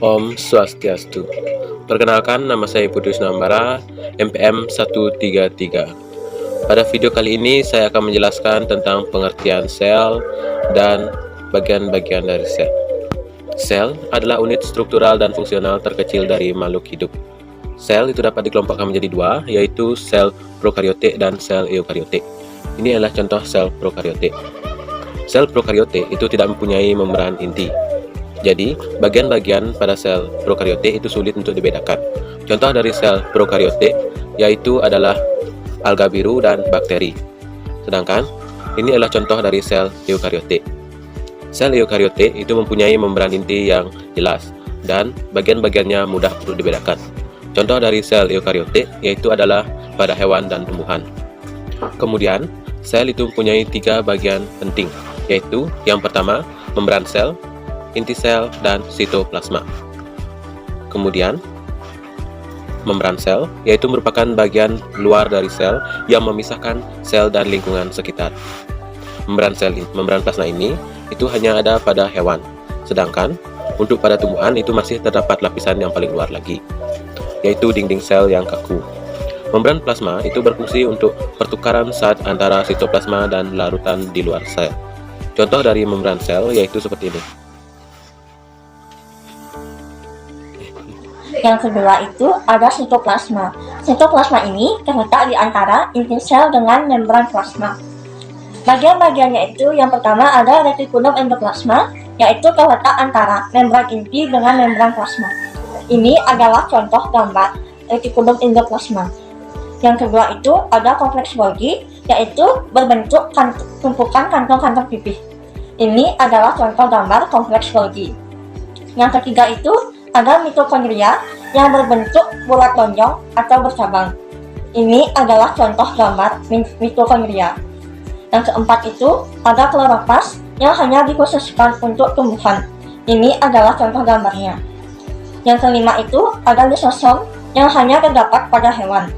Om Swastiastu. Perkenalkan, nama saya Putu Nambara, MPM 133. Pada video kali ini saya akan menjelaskan tentang pengertian sel dan bagian-bagian dari sel. Sel adalah unit struktural dan fungsional terkecil dari makhluk hidup. Sel itu dapat dikelompokkan menjadi dua, yaitu sel prokariotik dan sel eukariotik. Ini adalah contoh sel prokariotik. Sel prokariotik itu tidak mempunyai membran inti. Jadi, bagian-bagian pada sel prokariotik itu sulit untuk dibedakan. Contoh dari sel prokariotik yaitu adalah alga biru dan bakteri. Sedangkan, ini adalah contoh dari sel eukariotik. Sel eukariotik itu mempunyai membran inti yang jelas dan bagian-bagiannya mudah untuk dibedakan. Contoh dari sel eukariotik yaitu adalah pada hewan dan tumbuhan. Kemudian, sel itu mempunyai 3 bagian penting, yaitu yang pertama, membran sel, inti sel, dan sitoplasma. Kemudian, membran sel yaitu merupakan bagian luar dari sel yang memisahkan sel dan lingkungan sekitar. Membran plasma ini itu hanya ada pada hewan, sedangkan untuk pada tumbuhan itu masih terdapat lapisan yang paling luar lagi, yaitu dinding sel yang kaku. Membran plasma itu berfungsi untuk pertukaran zat antara sitoplasma dan larutan di luar sel. Contoh dari membran sel yaitu seperti ini. Yang kedua itu ada sitoplasma. Sitoplasma ini terletak di antara inti sel dengan membran plasma. Bagian-bagiannya itu yang pertama ada retikulum endoplasma, yaitu terletak antara membran inti dengan membran plasma. Ini adalah contoh gambar retikulum endoplasma. Yang kedua itu ada kompleks Golgi, yaitu berbentuk tumpukan kantong-kantong pipih. Ini adalah contoh gambar kompleks Golgi. Yang ketiga itu ada mitokondria yang berbentuk bulat lonjong atau bercabang. Ini adalah contoh gambar mitokondria. Yang keempat itu ada kloroplas yang hanya dikhususkan untuk tumbuhan. Ini adalah contoh gambarnya. Yang kelima itu ada lisosom yang hanya terdapat pada hewan.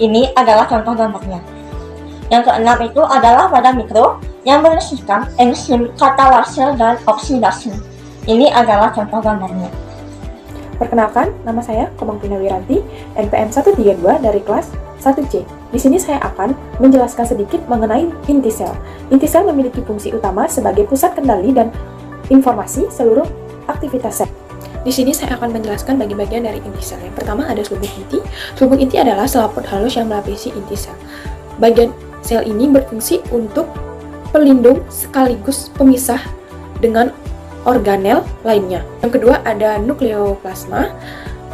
Ini adalah contoh gambarnya. Yang keenam itu adalah pada mikro yang berisikan enzim katalase dan oksidasi. Ini adalah contoh gambarnya. Perkenalkan, nama saya Komang Pina Wiranti, NPM 132 dari kelas 1C. Di sini saya akan menjelaskan sedikit mengenai inti sel. Inti sel memiliki fungsi utama sebagai pusat kendali dan informasi seluruh aktivitas sel. Di sini saya akan menjelaskan bagian-bagian dari inti sel. Yang pertama ada selubung inti. Selubung inti adalah selaput halus yang melapisi inti sel. Bagian sel ini berfungsi untuk pelindung sekaligus pemisah dengan organel lainnya. Yang kedua ada nukleoplasma,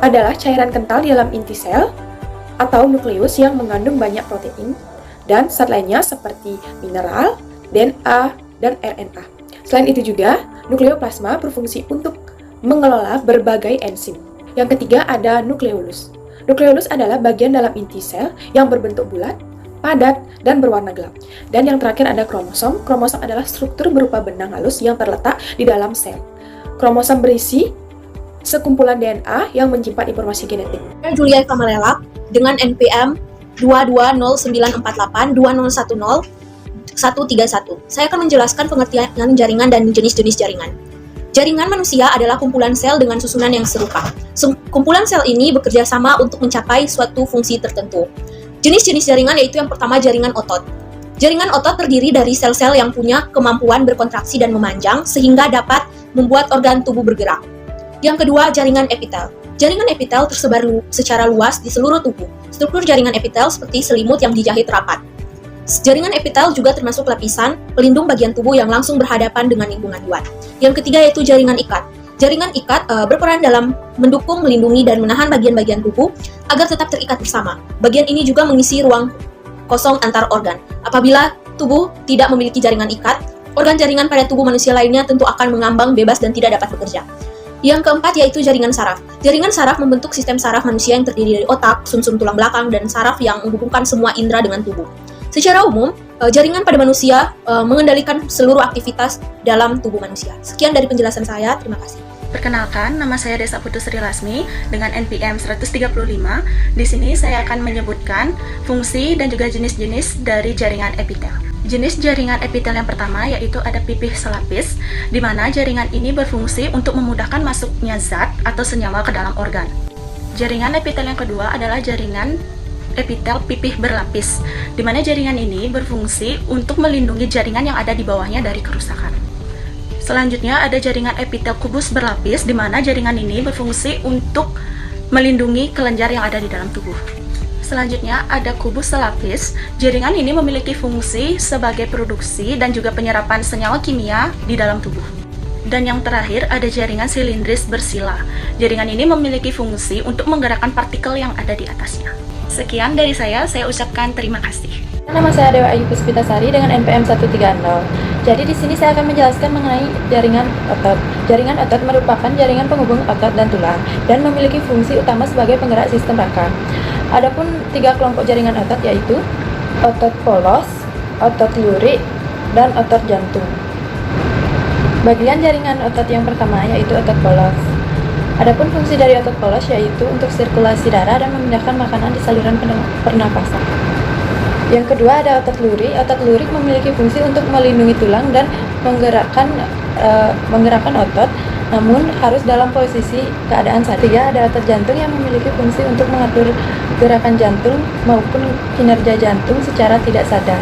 adalah cairan kental di dalam inti sel atau nukleus yang mengandung banyak protein dan zat lainnya seperti mineral, DNA, dan RNA. Selain itu juga, nukleoplasma berfungsi untuk mengelola berbagai enzim. Yang ketiga ada nukleolus. Nukleolus adalah bagian dalam inti sel yang berbentuk bulat, padat, dan berwarna gelap. Dan yang terakhir ada kromosom. Kromosom adalah struktur berupa benang halus yang terletak di dalam sel. Kromosom berisi sekumpulan DNA yang menyimpan informasi genetik. Saya Julia Kamalela dengan NPM 220982010 Saya akan menjelaskan pengertian jaringan dan jenis-jenis jaringan. Jaringan manusia adalah kumpulan sel dengan susunan yang serupa. Kumpulan sel ini bekerja sama untuk mencapai suatu fungsi tertentu. Jenis-jenis jaringan yaitu yang pertama jaringan otot. Jaringan otot terdiri dari sel-sel yang punya kemampuan berkontraksi dan memanjang sehingga dapat membuat organ tubuh bergerak. Yang kedua, jaringan epitel. Jaringan epitel tersebar secara luas di seluruh tubuh. Struktur jaringan epitel seperti selimut yang dijahit rapat. Jaringan epitel juga termasuk lapisan pelindung bagian tubuh yang langsung berhadapan dengan lingkungan luar. Yang ketiga yaitu jaringan ikat. Jaringan ikat berperan dalam mendukung, melindungi, dan menahan bagian-bagian tubuh agar tetap terikat bersama. Bagian ini juga mengisi ruang kosong antar organ. Apabila tubuh tidak memiliki jaringan ikat, organ jaringan pada tubuh manusia lainnya tentu akan mengambang bebas dan tidak dapat bekerja. Yang keempat yaitu jaringan saraf. Jaringan saraf membentuk sistem saraf manusia yang terdiri dari otak, sumsum tulang belakang, dan saraf yang menghubungkan semua indera dengan tubuh. Secara umum, jaringan pada manusia mengendalikan seluruh aktivitas dalam tubuh manusia. Sekian dari penjelasan saya, terima kasih. Perkenalkan, nama saya Desa Putu Sri Lasmi dengan NPM 135. Di sini saya akan menyebutkan fungsi dan juga jenis-jenis dari jaringan epitel. Jenis jaringan epitel yang pertama yaitu ada pipih selapis, di mana jaringan ini berfungsi untuk memudahkan masuknya zat atau senyawa ke dalam organ. Jaringan epitel yang kedua adalah jaringan epitel pipih berlapis, di mana jaringan ini berfungsi untuk melindungi jaringan yang ada di bawahnya dari kerusakan. Selanjutnya ada jaringan epitel kubus berlapis, di mana jaringan ini berfungsi untuk melindungi kelenjar yang ada di dalam tubuh. Selanjutnya ada kubus selapis. Jaringan ini memiliki fungsi sebagai produksi dan juga penyerapan senyawa kimia di dalam tubuh. Dan yang terakhir ada jaringan silindris bersila. Jaringan ini memiliki fungsi untuk menggerakkan partikel yang ada di atasnya. Sekian dari saya ucapkan terima kasih. Nama saya Dewa Ayu Puspitasari dengan NPM 130. Jadi di sini saya akan menjelaskan mengenai jaringan otot. Jaringan otot merupakan jaringan penghubung otot dan tulang dan memiliki fungsi utama sebagai penggerak sistem rangka. Adapun 3 kelompok jaringan otot yaitu otot polos, otot lurik, dan otot jantung. Bagian jaringan otot yang pertama yaitu otot polos. Adapun fungsi dari otot polos yaitu untuk sirkulasi darah dan memindahkan makanan di saluran pernapasan. Yang kedua ada otot lurik. Otot lurik memiliki fungsi untuk melindungi tulang dan menggerakkan otot, namun harus dalam posisi keadaan saat. Tiga ada otot jantung yang memiliki fungsi untuk mengatur gerakan jantung maupun kinerja jantung secara tidak sadar.